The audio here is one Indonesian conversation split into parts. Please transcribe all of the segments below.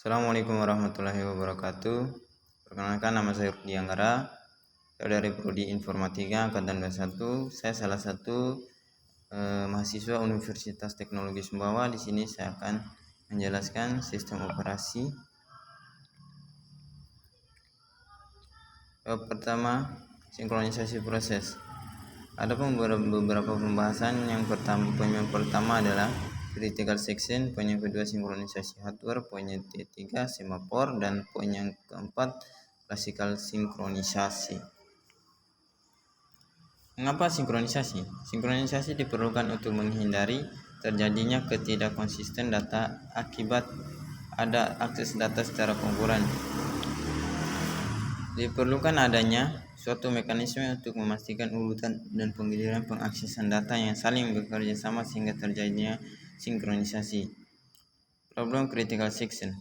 Assalamualaikum warahmatullahi wabarakatuh. Perkenalkan, nama saya Rudi Anggara. Saya dari Prodi Informatika Angkatan 21. Saya salah satu mahasiswa Universitas Teknologi Sumbawa. Di sini saya akan menjelaskan sistem operasi. Pertama, sinkronisasi proses. Ada beberapa pembahasan. Poin yang pertama adalah critical section, poin yang kedua sinkronisasi hardware, poin yang ketiga semafor, dan poin yang keempat classical sinkronisasi. Mengapa sinkronisasi? Sinkronisasi diperlukan untuk menghindari terjadinya ketidakkonsisten data akibat ada akses data secara konkuren. Diperlukan adanya suatu mekanisme untuk memastikan urutan dan penggiliran pengaksesan data yang saling bekerja sama sehingga terjadinya sinkronisasi. Problem critical section.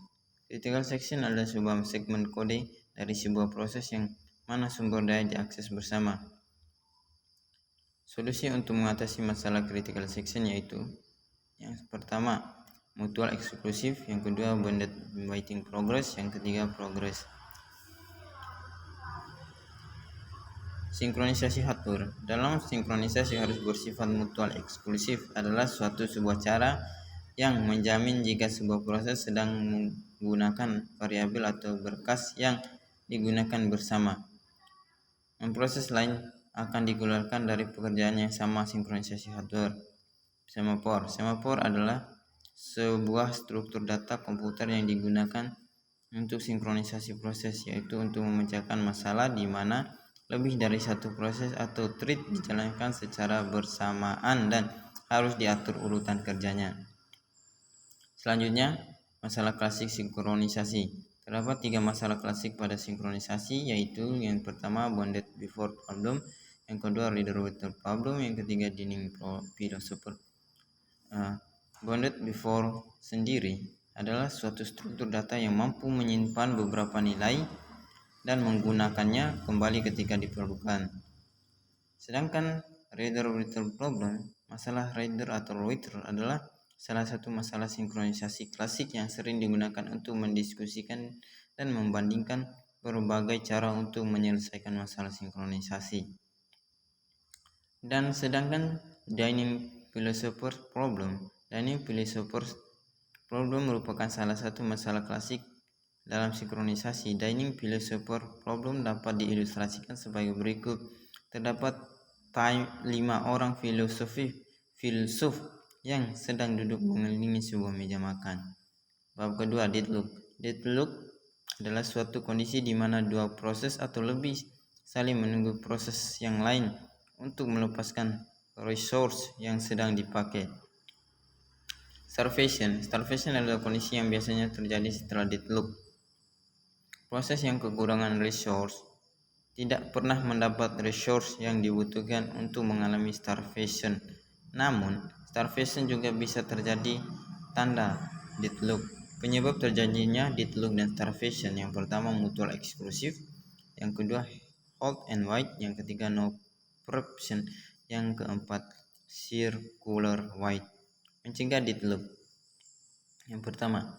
Critical section adalah sebuah segmen kode dari sebuah proses yang mana sumber daya diakses bersama. Solusi untuk mengatasi masalah critical section yaitu yang pertama, mutual eksklusif, yang kedua bounded waiting progress, yang ketiga progress. Sinkronisasi hardware. Dalam sinkronisasi harus bersifat mutual eksklusif adalah sebuah cara yang menjamin jika sebuah proses sedang menggunakan variabel atau berkas yang digunakan bersama, proses lain akan dikeluarkan dari pekerjaan yang sama. Sinkronisasi hardware. Semafor adalah sebuah struktur data komputer yang digunakan untuk sinkronisasi proses, yaitu untuk memecahkan masalah di mana lebih dari satu proses atau thread dijalankan secara bersamaan dan harus diatur urutan kerjanya. Selanjutnya, masalah klasik sinkronisasi. Terdapat 3 masalah klasik pada sinkronisasi, yaitu yang pertama bounded before problem, yang kedua reader waiting problem, yang ketiga Dunning philosopher. Bounded before sendiri adalah suatu struktur data yang mampu menyimpan beberapa nilai dan menggunakannya kembali ketika diperlukan. Sedangkan reader waiting problem, masalah reader atau writer adalah salah satu masalah sinkronisasi klasik yang sering digunakan untuk mendiskusikan dan membandingkan berbagai cara untuk menyelesaikan masalah sinkronisasi. Dan sedangkan Dunning philosopher problem. Dunning philosopher problem merupakan salah satu masalah klasik dalam sinkronisasi. Dunning philosopher problem dapat diilustrasikan sebagai berikut. Terdapat 5 orang filsuf yang sedang duduk mengelilingi sebuah meja makan. Bab kedua, deadlock. Deadlock adalah suatu kondisi di mana 2 proses atau lebih saling menunggu proses yang lain untuk melepaskan resource yang sedang dipakai. Starvation adalah kondisi yang biasanya terjadi setelah deadlock. Proses yang kekurangan resource tidak pernah mendapat resource yang dibutuhkan untuk mengalami starvation. Namun, starvation juga bisa terjadi tanda deadlock. Penyebab terjadinya deadlock dan starvation: yang pertama mutual eksklusif, yang kedua halt and wait, yang ketiga no preemption, yang keempat circular wait. Mencegah deadlock. Yang pertama,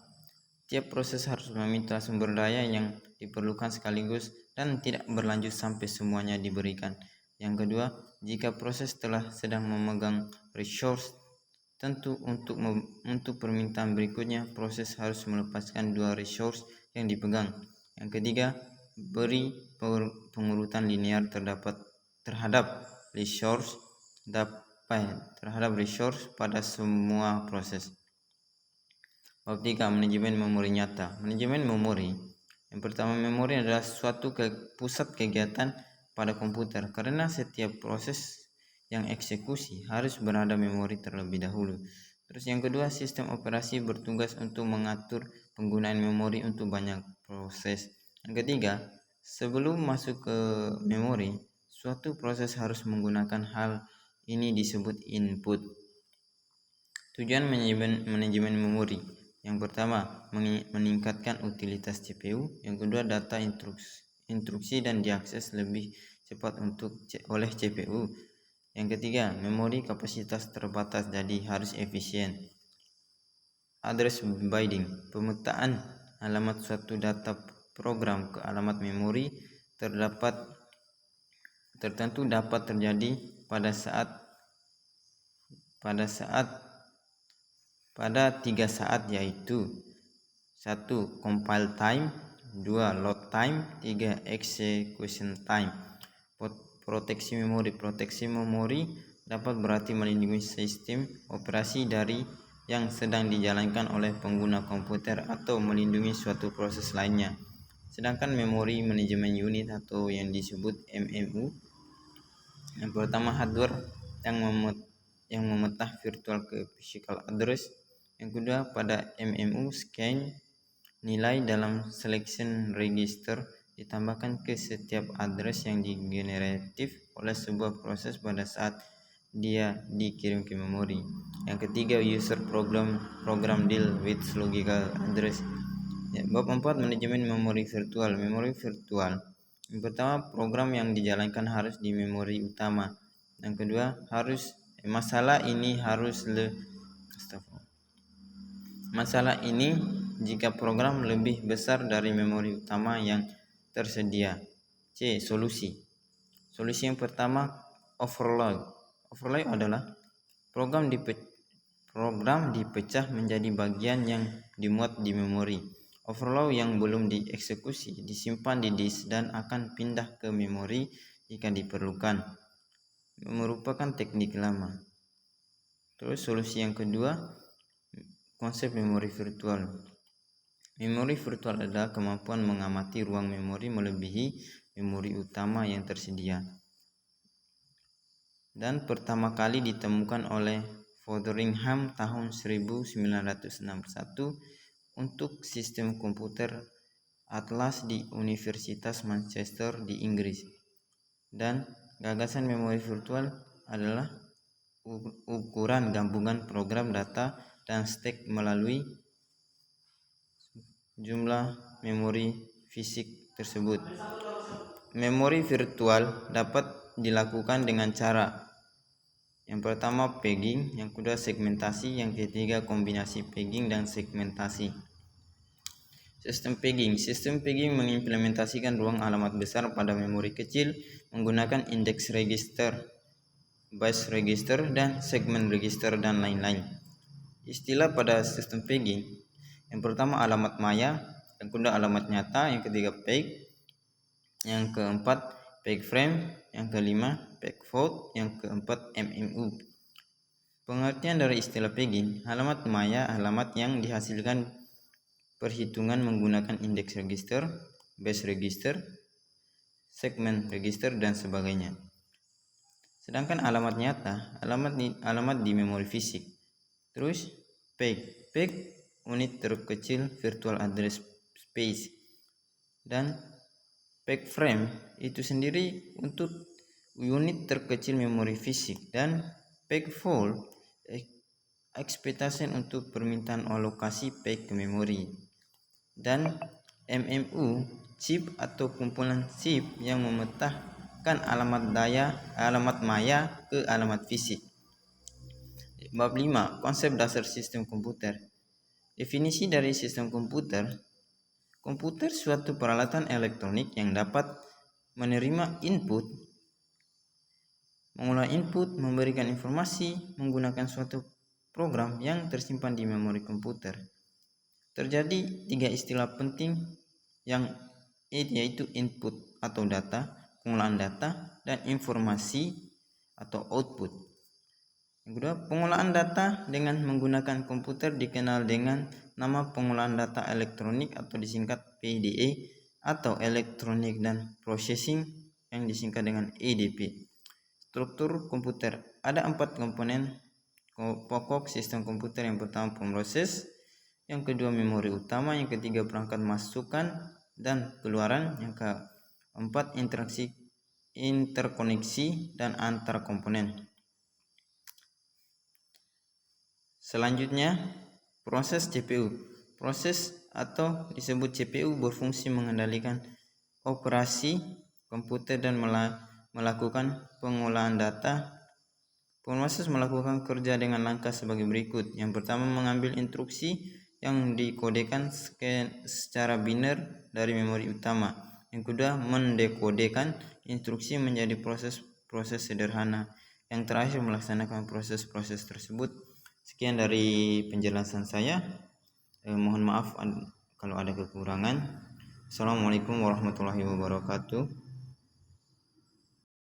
tiap proses harus meminta sumber daya yang diperlukan sekaligus dan tidak berlanjut sampai semuanya diberikan. Yang kedua, jika proses telah sedang memegang resource tentu untuk permintaan berikutnya, proses harus melepaskan 2 resource yang dipegang. Yang ketiga, beri pengurutan linear terhadap resource pada semua proses. Bab 3, manajemen memori nyata. Manajemen memori. Yang pertama, memori adalah suatu pusat kegiatan pada komputer karena setiap proses yang eksekusi harus berada memori terlebih dahulu. Terus yang kedua, sistem operasi bertugas untuk mengatur penggunaan memori untuk banyak proses. Yang ketiga, sebelum masuk ke memori, suatu proses harus menggunakan hal ini disebut input. Tujuan manajemen memori: yang pertama, meningkatkan utilitas CPU, yang kedua, data instruksi dan diakses lebih cepat oleh CPU. Yang ketiga, memori kapasitas terbatas jadi harus efisien. Address binding, pemetaan alamat suatu data program ke alamat memori tertentu dapat terjadi pada 3 saat, yaitu 1. Compile time, 2. Load time, 3. Execution time. Proteksi memori dapat berarti melindungi sistem operasi dari yang sedang dijalankan oleh pengguna komputer atau melindungi suatu proses lainnya. Sedangkan Memory Management Unit atau yang disebut MMU, yang pertama hardware yang memetah virtual ke physical address. Yang kedua, pada MMU scan nilai dalam selection register ditambahkan ke setiap address yang digeneratif oleh sebuah proses pada saat dia dikirim ke memori. Yang ketiga, user program deal with logical address. Bab 4, manajemen memori virtual. Yang pertama, program yang dijalankan harus di memori utama. Yang kedua, Masalah ini jika program lebih besar dari memori utama yang tersedia. C. Solusi yang pertama, overload. Overload adalah program dipecah menjadi bagian yang dimuat di memori. Overload yang belum dieksekusi disimpan di disk dan akan pindah ke memori jika diperlukan. Merupakan teknik lama. Terus solusi yang kedua, konsep memori virtual. Memori virtual adalah kemampuan mengamati ruang memori melebihi memori utama yang tersedia. Dan pertama kali ditemukan oleh Fotheringham tahun 1961 untuk sistem komputer Atlas di Universitas Manchester di Inggris. Dan gagasan memori virtual adalah ukuran gabungan program, data, dan stek melalui jumlah memori fisik tersebut. Memori virtual dapat dilakukan dengan cara yang pertama pegging, yang kedua segmentasi, yang ketiga kombinasi pegging dan segmentasi. Sistem pegging mengimplementasikan ruang alamat besar pada memori kecil menggunakan index register, base register, dan segment register, dan lain-lain. Istilah pada sistem pegging, yang pertama alamat maya, yang kedua alamat nyata, yang ketiga peg, yang keempat peg frame, yang kelima peg fault, yang keempat MMU. Pengertian dari istilah pegging: alamat maya, alamat yang dihasilkan perhitungan menggunakan index register, base register, segment register, dan sebagainya. Sedangkan alamat nyata, alamat di memori fisik. Terus peg unit terkecil virtual address space, dan peg frame itu sendiri untuk unit terkecil memori fisik, dan peg fault ekspektasi untuk permintaan alokasi peg ke memori. Dan MMU chip atau kumpulan chip yang memetakan alamat maya ke alamat fisik. Bab 5, konsep dasar sistem komputer. Definisi dari sistem komputer. Komputer suatu peralatan elektronik yang dapat menerima input, mengolah input, memberikan informasi menggunakan suatu program yang tersimpan di memori komputer. Terjadi 3 istilah penting yaitu input atau data, pengolahan data, dan informasi atau output. Yang kedua, pengolahan data dengan menggunakan komputer dikenal dengan nama pengolahan data elektronik atau disingkat PDA, atau Electronic dan Processing yang disingkat dengan EDP. Struktur komputer. Ada 4 komponen pokok sistem komputer. Yang pertama pemroses, yang kedua memori utama, yang ketiga perangkat masukan dan keluaran, yang keempat interkoneksi dan antar komponen. Selanjutnya, proses CPU. Proses atau disebut CPU berfungsi mengendalikan operasi komputer dan melakukan pengolahan data. Pemroses melakukan kerja dengan langkah sebagai berikut. Yang pertama, mengambil instruksi yang dikodekan secara biner dari memori utama. Yang kedua, mendekodekan instruksi menjadi proses-proses sederhana. Yang terakhir, melaksanakan proses-proses tersebut. Sekian dari penjelasan saya. Mohon maaf kalau ada kekurangan. Assalamualaikum warahmatullahi wabarakatuh.